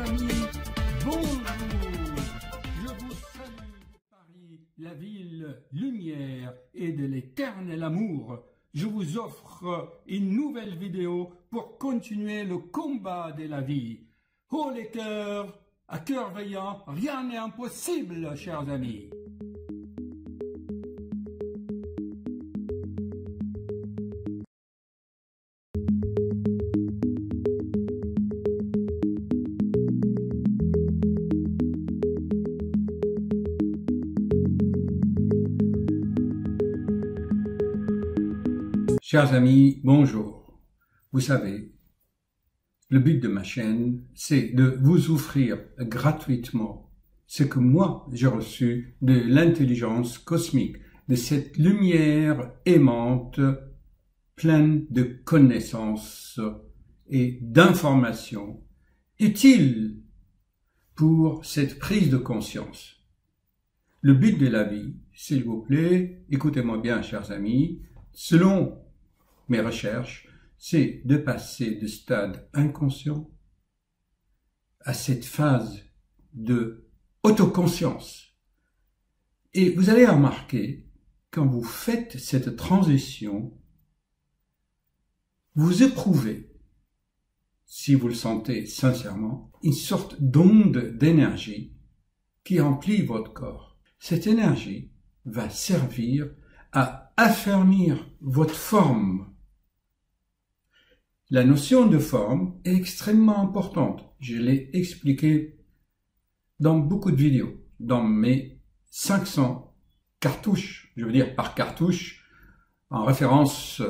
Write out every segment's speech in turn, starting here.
amis, bonjour. Je vous salue de Paris, la ville lumière et de l'éternel amour. Je vous offre une nouvelle vidéo pour continuer le combat de la vie. Oh les cœurs, à cœur veillant, rien n'est impossible, chers amis. Chers amis, bonjour. Vous savez, le but de ma chaîne, c'est de vous offrir gratuitement ce que moi j'ai reçu de l'intelligence cosmique, de cette lumière aimante, pleine de connaissances et d'informations utiles pour cette prise de conscience. Le but de la vie, s'il vous plaît, écoutez-moi bien, chers amis, selon mes recherches, c'est de passer du stade inconscient à cette phase de autoconscience. Et vous allez remarquer, quand vous faites cette transition, vous éprouvez, si vous le sentez sincèrement, une sorte d'onde d'énergie qui remplit votre corps. Cette énergie va servir à affermir votre forme. La notion de forme est extrêmement importante. Je l'ai expliqué dans beaucoup de vidéos, dans mes 500 cartouches, je veux dire par cartouche, en référence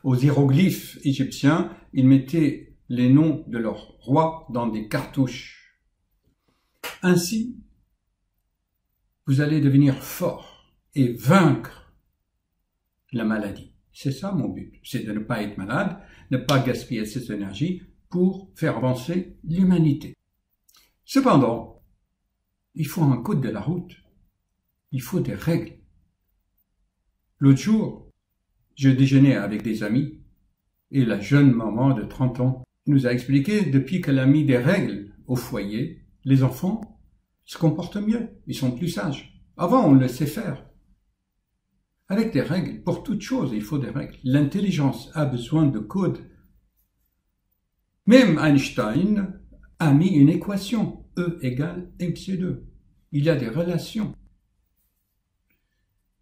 aux hiéroglyphes égyptiens, ils mettaient les noms de leurs rois dans des cartouches. Ainsi, vous allez devenir fort et vaincre la maladie. C'est ça mon but, c'est de ne pas être malade, ne pas gaspiller cette énergie pour faire avancer l'humanité. Cependant, il faut un code de la route, il faut des règles. L'autre jour, je déjeunais avec des amis et la jeune maman de 30 ans nous a expliqué depuis qu'elle a mis des règles au foyer, les enfants se comportent mieux, ils sont plus sages. Avant, on le sait faire. Avec des règles, pour toute chose, il faut des règles. L'intelligence a besoin de codes. Même Einstein a mis une équation, E égale mc2. Il y a des relations.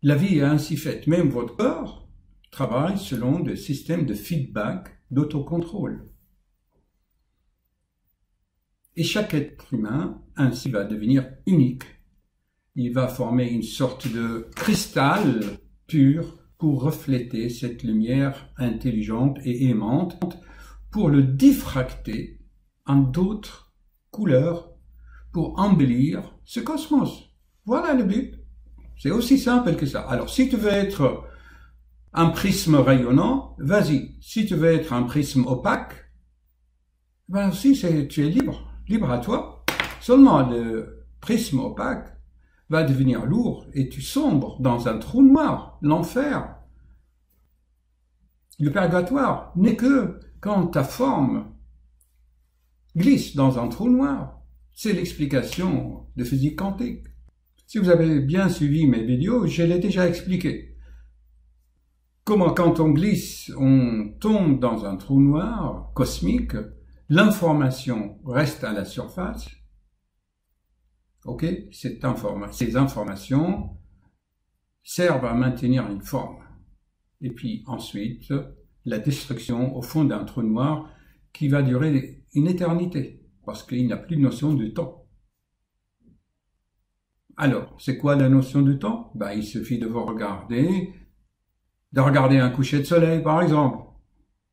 La vie est ainsi faite. Même votre corps travaille selon des systèmes de feedback, d'autocontrôle. Et chaque être humain ainsi va devenir unique. Il va former une sorte de cristal pur pour refléter cette lumière intelligente et aimante, pour le diffracter en d'autres couleurs, pour embellir ce cosmos. Voilà le but. C'est aussi simple que ça. Alors, si tu veux être un prisme rayonnant, vas-y. Si tu veux être un prisme opaque, ben aussi, tu es libre. Libre à toi. Seulement, le prisme opaque va devenir lourd et tu sombres dans un trou noir, l'enfer. Le purgatoire n'est que quand ta forme glisse dans un trou noir. C'est l'explication de physique quantique. Si vous avez bien suivi mes vidéos, je l'ai déjà expliqué. Comment quand on glisse, on tombe dans un trou noir cosmique, l'information reste à la surface. Ok, ces informations servent à maintenir une forme. Et puis ensuite, la destruction au fond d'un trou noir qui va durer une éternité, parce qu'il n'y a plus de notion de temps. Alors, c'est quoi la notion de temps? Ben, il suffit de regarder un coucher de soleil, par exemple,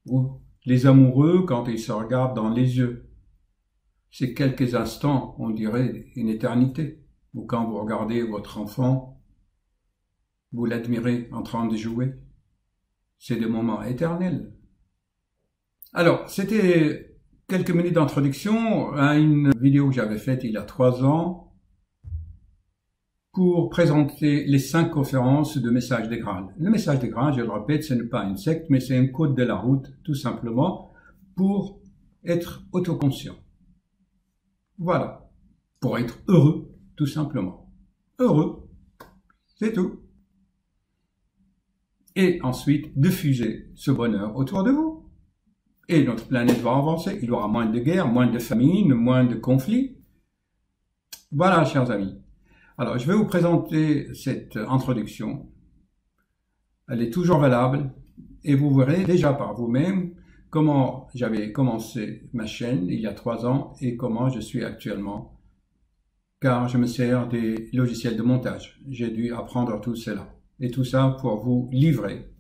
ou les amoureux quand ils se regardent dans les yeux. C'est quelques instants, on dirait une éternité. Ou quand vous regardez votre enfant, vous l'admirez en train de jouer. C'est des moments éternels. Alors, c'était quelques minutes d'introduction à une vidéo que j'avais faite il y a 3 ans pour présenter les 5 conférences de Message des Graals. Le Message des Graals, je le répète, ce n'est pas une secte, mais c'est un code de la route, tout simplement, pour être autoconscient. Voilà. Pour être heureux, tout simplement. Heureux. C'est tout. Et ensuite, diffuser ce bonheur autour de vous. Et notre planète va avancer. Il y aura moins de guerres, moins de famines, moins de conflits. Voilà, chers amis. Alors, je vais vous présenter cette introduction. Elle est toujours valable et vous verrez déjà par vous-même comment j'avais commencé ma chaîne il y a 3 ans et comment je suis actuellement, car je me sers des logiciels de montage. J'ai dû apprendre tout cela. Et tout ça pour vous livrer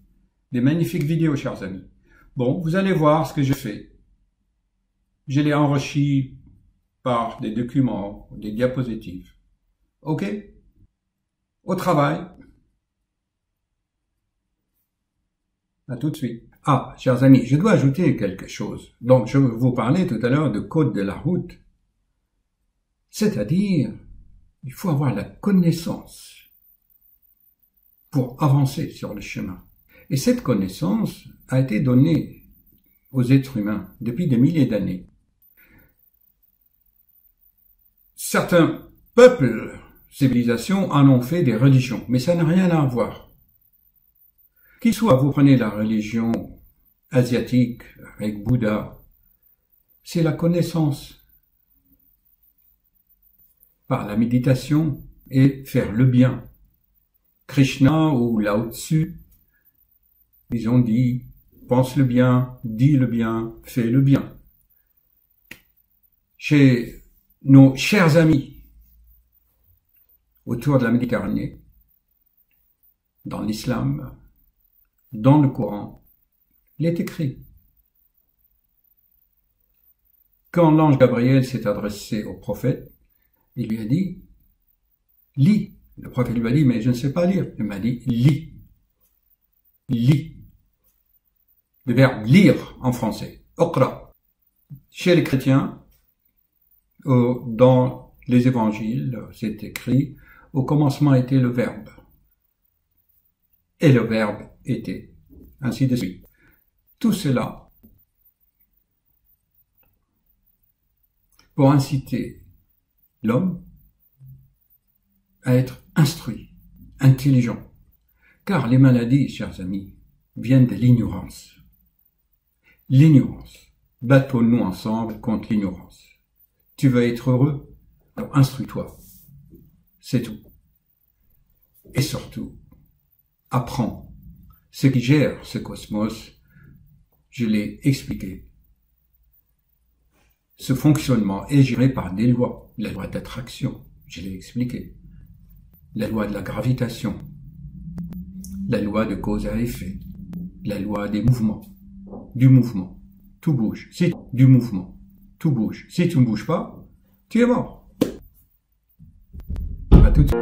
des magnifiques vidéos, chers amis. Bon, vous allez voir ce que je fais. Je l'ai enrichi par des documents, des diapositives. OK? Au travail. À tout de suite. Ah, chers amis, je dois ajouter quelque chose. Donc, je vous parlais tout à l'heure de code de la route. C'est-à-dire, il faut avoir la connaissance pour avancer sur le chemin. Et cette connaissance a été donnée aux êtres humains depuis des milliers d'années. Certains peuples, civilisations en ont fait des religions, mais ça n'a rien à voir. Qu'il soit, vous prenez la religion asiatique avec Bouddha, c'est la connaissance par la méditation et faire le bien. Krishna ou Lao Tzu, ils ont dit, pense le bien, dis le bien, fais le bien. Chez nos chers amis autour de la Méditerranée, dans l'islam, dans le Coran, il est écrit. Quand l'ange Gabriel s'est adressé au prophète, il lui a dit, lis. Le prophète lui a dit, mais je ne sais pas lire. Il m'a dit, lis. Lis. Le verbe lire en français. Oqra. Chez les chrétiens, dans les évangiles, c'est écrit, au commencement était le verbe. Et le verbe était. Ainsi de suite. Tout cela pour inciter l'homme à être instruit, intelligent. Car les maladies, chers amis, viennent de l'ignorance. L'ignorance. Battons-nous ensemble contre l'ignorance. Tu veux être heureux? Alors instruis-toi. C'est tout. Et surtout, apprends. Ce qui gère ce cosmos, je l'ai expliqué. Ce fonctionnement est géré par des lois. La loi d'attraction, je l'ai expliqué. La loi de la gravitation. La loi de cause à effet. La loi des mouvements. Du mouvement. Tout bouge. Si du mouvement. Tout bouge. Si tu ne bouges pas, tu es mort. À tout de suite.